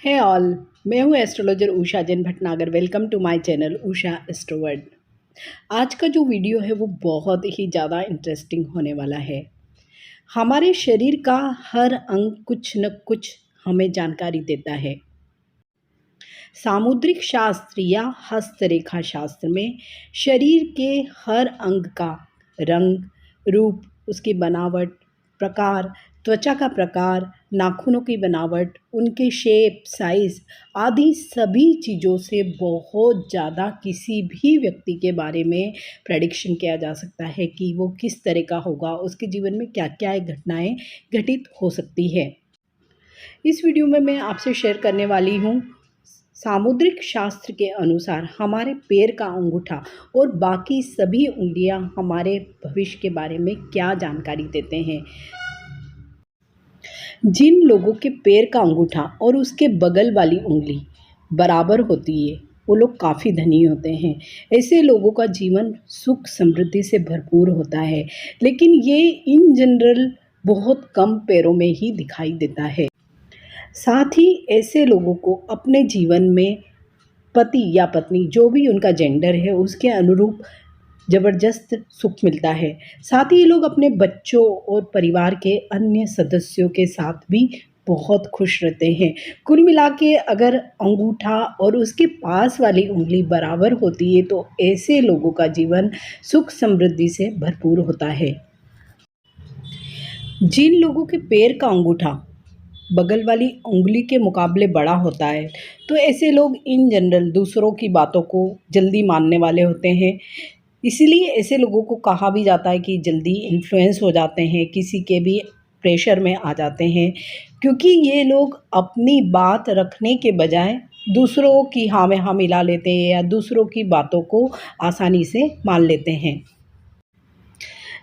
है ऑल। मैं हूँ astrologer Usha Jain Bhatnagar. Welcome to my channel Usha astroworld. आज का जो वीडियो है वो बहुत ही ज़्यादा इंटरेस्टिंग होने वाला है। हमारे शरीर का हर अंग कुछ न कुछ हमें जानकारी देता है। सामुद्रिक शास्त्र या हस्तरेखा शास्त्र में शरीर के हर अंग का रंग, रूप, उसकी बनावट, प्रकार, त्वचा का प्रकार, नाखूनों की बनावट, उनके शेप, साइज़ आदि सभी चीज़ों से बहुत ज़्यादा किसी भी व्यक्ति के बारे में प्रेडिक्शन किया जा सकता है कि वो किस तरह का होगा, उसके जीवन में क्या-क्या घटनाएँ घटित हो सकती है। इस वीडियो में मैं आपसे शेयर करने वाली हूँ सामुद्रिक शास्त्र के अनुसार हमारे पैर का अंगूठा और बाकी सभी उंगलियां हमारे भविष्य के बारे में क्या जानकारी देते हैं। जिन लोगों के पैर का अंगूठा और उसके बगल वाली उंगली बराबर होती है वो लोग काफ़ी धनी होते हैं। ऐसे लोगों का जीवन सुख समृद्धि से भरपूर होता है, लेकिन ये इन जनरल बहुत कम पैरों में ही दिखाई देता है। साथ ही ऐसे लोगों को अपने जीवन में पति या पत्नी जो भी उनका जेंडर है उसके अनुरूप ज़बरदस्त सुख मिलता है। साथ ही ये लोग अपने बच्चों और परिवार के अन्य सदस्यों के साथ भी बहुत खुश रहते हैं। कुल मिला के अगर अंगूठा और उसके पास वाली उंगली बराबर होती है तो ऐसे लोगों का जीवन सुख समृद्धि से भरपूर होता है। जिन लोगों के पैर का अंगूठा बगल वाली उंगली के मुकाबले बड़ा होता है तो ऐसे लोग इन जनरल दूसरों की बातों को जल्दी मानने वाले होते हैं। इसीलिए ऐसे लोगों को कहा भी जाता है कि जल्दी इन्फ्लुएंस हो जाते हैं, किसी के भी प्रेशर में आ जाते हैं, क्योंकि ये लोग अपनी बात रखने के बजाय दूसरों की हाँ में हाँ मिला लेते हैं या दूसरों की बातों को आसानी से मान लेते हैं।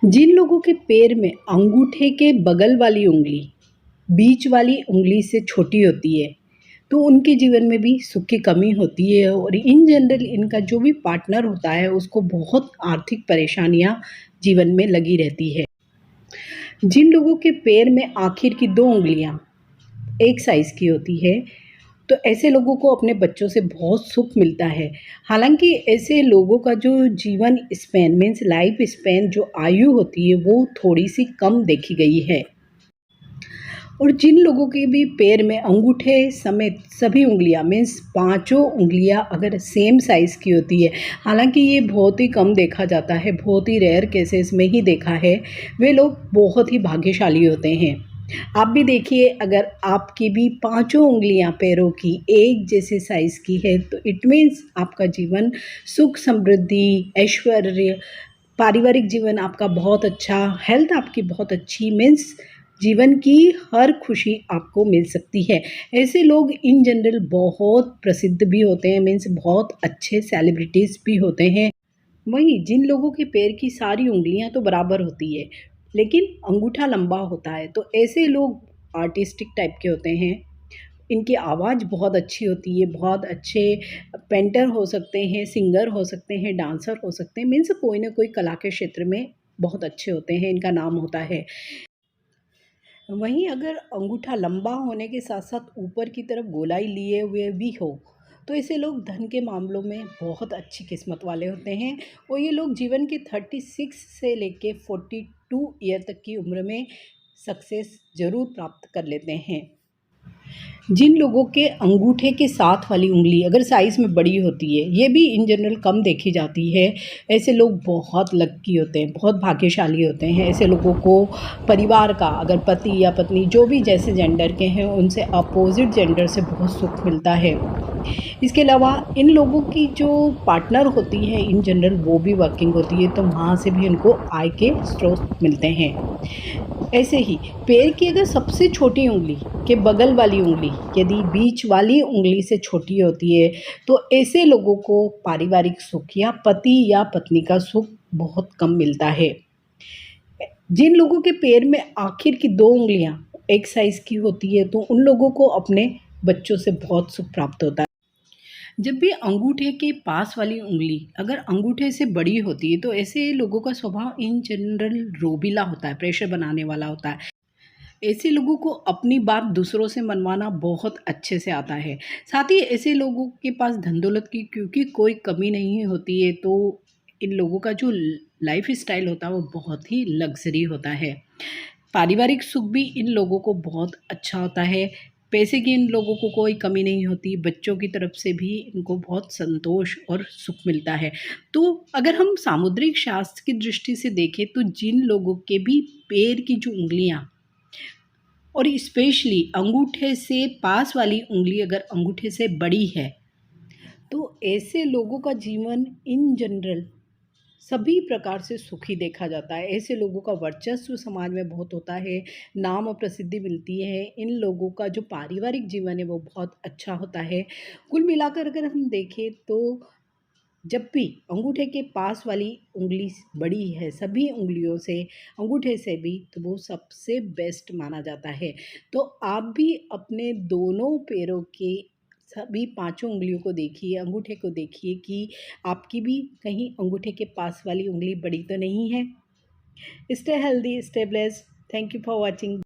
जिन लोगों के पैर में अंगूठे के बगल वाली उंगली बीच वाली उंगली से छोटी होती है तो उनके जीवन में भी सुख की कमी होती है और इन जनरल इनका जो भी पार्टनर होता है उसको बहुत आर्थिक परेशानियां जीवन में लगी रहती है। जिन लोगों के पैर में आखिर की दो उंगलियां एक साइज़ की होती है तो ऐसे लोगों को अपने बच्चों से बहुत सुख मिलता है। हालांकि ऐसे लोगों का जो जीवन स्पैन मीन्स लाइफ स्पैन जो आयु होती है वो थोड़ी सी कम देखी गई है। और जिन लोगों के भी पैर में अंगूठे समेत सभी उंगलियां मीन्स पांचों उंगलियां अगर सेम साइज़ की होती है, हालांकि ये बहुत ही कम देखा जाता है, बहुत ही रेयर केसेस में ही देखा है, वे लोग बहुत ही भाग्यशाली होते हैं। आप भी देखिए, अगर आपकी भी पांचों उंगलियां पैरों की एक जैसे साइज़ की है तो इट मीन्स आपका जीवन सुख समृद्धि ऐश्वर्य, पारिवारिक जीवन आपका बहुत अच्छा, हेल्थ आपकी बहुत अच्छी मीन्स जीवन की हर खुशी आपको मिल सकती है। ऐसे लोग इन जनरल बहुत प्रसिद्ध भी होते हैं मीन्स बहुत अच्छे सेलिब्रिटीज़ भी होते हैं। वहीं जिन लोगों के पैर की सारी उंगलियां तो बराबर होती है लेकिन अंगूठा लंबा होता है तो ऐसे लोग आर्टिस्टिक टाइप के होते हैं। इनकी आवाज़ बहुत अच्छी होती है, बहुत अच्छे पेंटर हो सकते हैं, सिंगर हो सकते हैं, डांसर हो सकते हैं, मीन्स कोई ना कोई कला के क्षेत्र में बहुत अच्छे होते हैं, इनका नाम होता है। वहीं अगर अंगूठा लंबा होने के साथ साथ ऊपर की तरफ गोलाई लिए हुए भी हो तो ऐसे लोग धन के मामलों में बहुत अच्छी किस्मत वाले होते हैं और ये लोग जीवन के 36 से लेके 42 ईयर तक की उम्र में सक्सेस ज़रूर प्राप्त कर लेते हैं। जिन लोगों के अंगूठे के साथ वाली उंगली अगर साइज़ में बड़ी होती है, ये भी इन जनरल कम देखी जाती है, ऐसे लोग बहुत लकी होते हैं, बहुत भाग्यशाली होते हैं। ऐसे लोगों को परिवार का अगर पति या पत्नी जो भी जैसे जेंडर के हैं उनसे अपोजिट जेंडर से बहुत सुख मिलता है। इसके अलावा इन लोगों की जो पार्टनर होती है इन जनरल वो भी वर्किंग होती है तो वहाँ से भी उनको आय के स्रोत मिलते हैं। ऐसे ही पैर की अगर सबसे छोटी उंगली के बगल वाली उंगली यदि बीच वाली उंगली से छोटी होती है तो ऐसे लोगों को पारिवारिक सुख या पति या पत्नी का सुख बहुत कम मिलता है। जिन लोगों के पैर में आखिर की दो उंगलियां एक साइज़ की होती है तो उन लोगों को अपने बच्चों से बहुत सुख प्राप्त होता है। जब भी अंगूठे के पास वाली उंगली अगर अंगूठे से बड़ी होती है तो ऐसे लोगों का स्वभाव इन जनरल रोबीला होता है, प्रेशर बनाने वाला होता है। ऐसे लोगों को अपनी बात दूसरों से मनवाना बहुत अच्छे से आता है। साथ ही ऐसे लोगों के पास धन-दौलत की क्योंकि कोई कमी नहीं होती है, तो इन लोगों का जो लाइफ़ स्टाइल होता है, वो बहुत ही लग्ज़री होता है। पारिवारिक सुख भी इन लोगों को बहुत अच्छा होता है। पैसे की इन लोगों को कोई कमी नहीं होती, बच्चों की तरफ से भी इनको बहुत संतोष और सुख मिलता है। तो अगर हम सामुद्रिक शास्त्र की दृष्टि से देखें, तो जिन लोगों के भी पैर की जो उँगलियाँ और स्पेशली अंगूठे से पास वाली उँगली अगर अंगूठे से बड़ी है, तो ऐसे लोगों का जीवन इन जनरल सभी प्रकार से सुखी देखा जाता है। ऐसे लोगों का वर्चस्व समाज में बहुत होता है, नाम और प्रसिद्धि मिलती है। इन लोगों का जो पारिवारिक जीवन है वो बहुत अच्छा होता है। कुल मिलाकर अगर हम देखें तो जब भी अंगूठे के पास वाली उँगली बड़ी है सभी उँगलियों से, अंगूठे से भी, तो वो सबसे बेस्ट माना जाता है। तो आप भी अपने दोनों पैरों के सभी पाँचों उँगलियों को देखिए, अंगूठे को देखिए कि आपकी भी कहीं अंगूठे के पास वाली उँगली बड़ी तो नहीं है। Stay healthy, stay blessed. Thank you for watching.